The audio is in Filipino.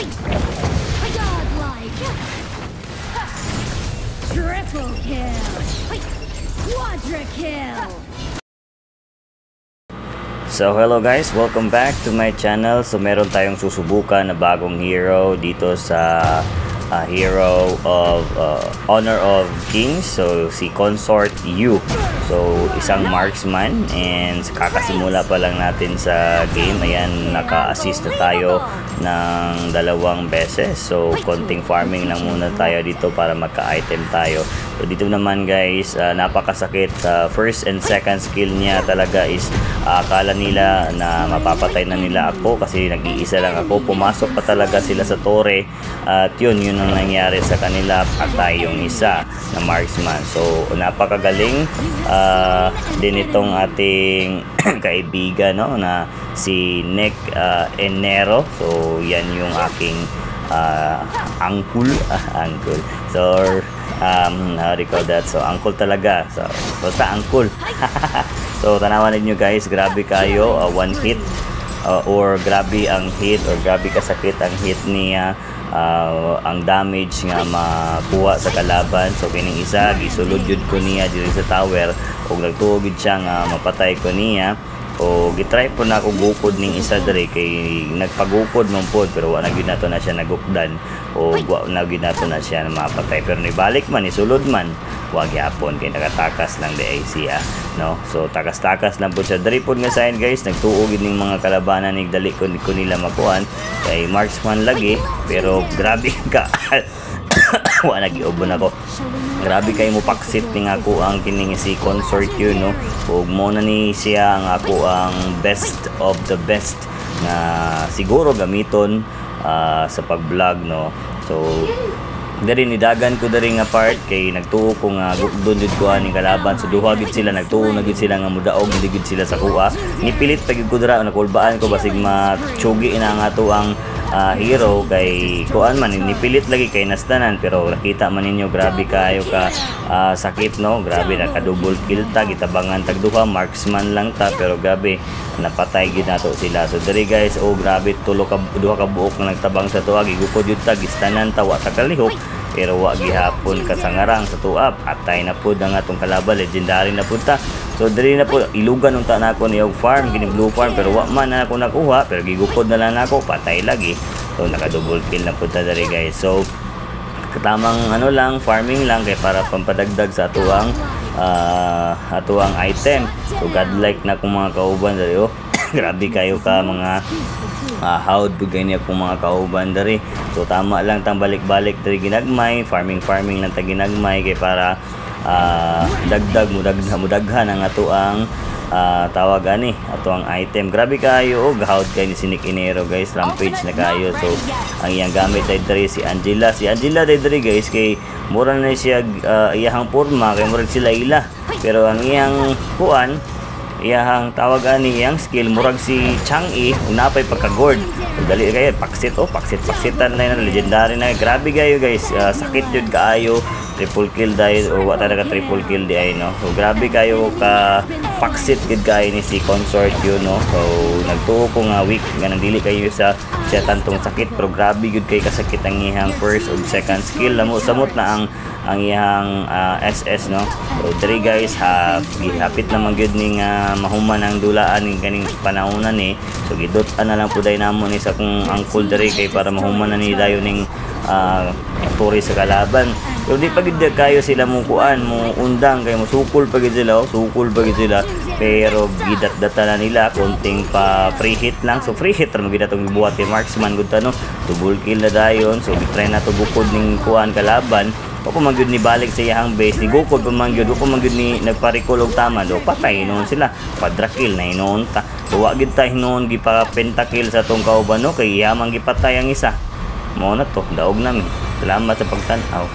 Godlike. Triple kill. Quadra kill. So hello guys, welcome back to my channel. So meron tayong susubukan na bagong hero dito sa hero of Honor of Kings. So si Consort Yu. So isang marksman, and kakasimula pa lang natin sa game. Ayan, naka-assist na tayo ng 2 beses. So konting farming lang muna tayo dito para magka-item tayo. So dito naman guys, napakasakit. First and second skill niya talaga is akala nila na mapapatay na nila ako kasi nag-iisa lang ako. Pumasok pa talaga sila sa tore at yun ang nangyari sa kanila. Patay yung isa na marksman. So napakagaling din itong ating kaibigan, no, na si Nick Enero. So yan yung aking uncle. So how do you call that? So uncle talaga. So basta uncle. So tanawan ninyo guys, grabe kayo, 1 hit or grabe ang hit or grabe kasakit ang hit niya. Ang damage nga makuha sa kalaban. So kining isa gisulod jud ko niya diri sa tower ug nagtuo gid siya nga mapatay ko niya. O gitry po na ako gukod ning isa diri kay nagpagukod man pod pero wala gyud nato na siya nagukdan o wala gyud nato na siya na mapatay, pero nibalik man isulod man wa gyapon kay nakatakas lang di ay siya, no. So takas-takas lang po siya diri pod nga sign guys. Nagtuo gid ning mga kalabanan nig dali ko nila makuan kay marksman lagi, pero grabe ka wala giubon ako. Grabe kay mo paksit ning ako ang kining si Consort Yu, no. Ug mo na ni siya ang ako ang best of the best na siguro gamiton sa pag-vlog, no. So dari nidagan ko dari nga part kay nagtuo ko nga doon jud ko ani kalaban. So duha gid sila, nagtuo na gid sila nga mudaog gid sila sa kuha. Nipilit pa gid ko dira, nakulbaan ko basig matsugi ina nga to ang hero kay kuan man, nipilit lagi kay nastanan, pero nakita man ninyo grabe kayo ka sakit, no. Grabe naka-double kill ta, gitabangan tag duha, marksman lang ta, pero grabe napatay gid nato sila. So diri guys, oh grabe, duha ka buok na nagtabang sa tuwa, gigukod yun ta, gistanan ta, wa ta kalihok, pero wa gihapon kasangarang sa tuwa. Patay na pud ang atong kalaban, legendary na pud ta. So diri na po ilugan unta na ako niyog farm, kini blue farm, pero wa man na ako nakuha, pero gigukod na lang ako, patay lagi. So naka double kill na po ta diri guys. So katamang ano lang, farming lang kay para pampadagdag sa atuang item. So godlike na kung mga kauban diri, oh. Grabe kayo ka mga howd bugay niya kung mga kauban diri. So tama lang tang balik-balik diri ginagmay, farming lang ta ginagmay kay para dagdag mudaghan ang ato ang tawag ani ato ang item. Grabe kayo, oh, gahawd kay ni Nick Enero guys, rampage na kayo. So ang iyang gamit ay diri si Angela diri guys, kay mura na siya iyahang porma kay murag sila ila, pero ang iyang kuan, iyang tawag ani iyang skill murag si Chang'e, unapay pagka-gourd. Dali kayo paksitan na legendary na. Grabe kayo guys, sakit jud kaayo, triple kill dahil o wa talaga triple kill di ay, no. So grabe kayo ka paksit gid kayo ni si Consort Yu, no. So nagtuo ko nga weak nga nandili kayo sa siya tantong sakit, pero grabe gud kay kasakit ang iyang first ug second skill. Samot na ang iyang SS, no. So diri guys, gihapit naman gyud ning mahuman ang dulaan ning kaning panahonan ni. So gidutan na lang puday namo ni sa kung angkol diri kay para mahuman na ni dayon ning turi sa kalaban. Pero di pagid kayo sila mo kuan mo undang kay mo sukol pagid sila, pero gidat-data na nila konting pa free hit lang. So free hit ra mo gid atong gibuhat kay marksman gud ta, no. Double kill na dayon. So gitry na to bukod ning kuan kalaban. O kung magyud ni balik sa iyang base ni gukod pa magyud, o kung magyud ni nagparikol og tama do, patay noon sila, quadra kill na inoon ta. So wa gid ta hinuon gipa pentakill sa tong kauban, no, kay yamang gipatay ang isa. Mo na to, daog namin. Salamat sa pagtan-aw.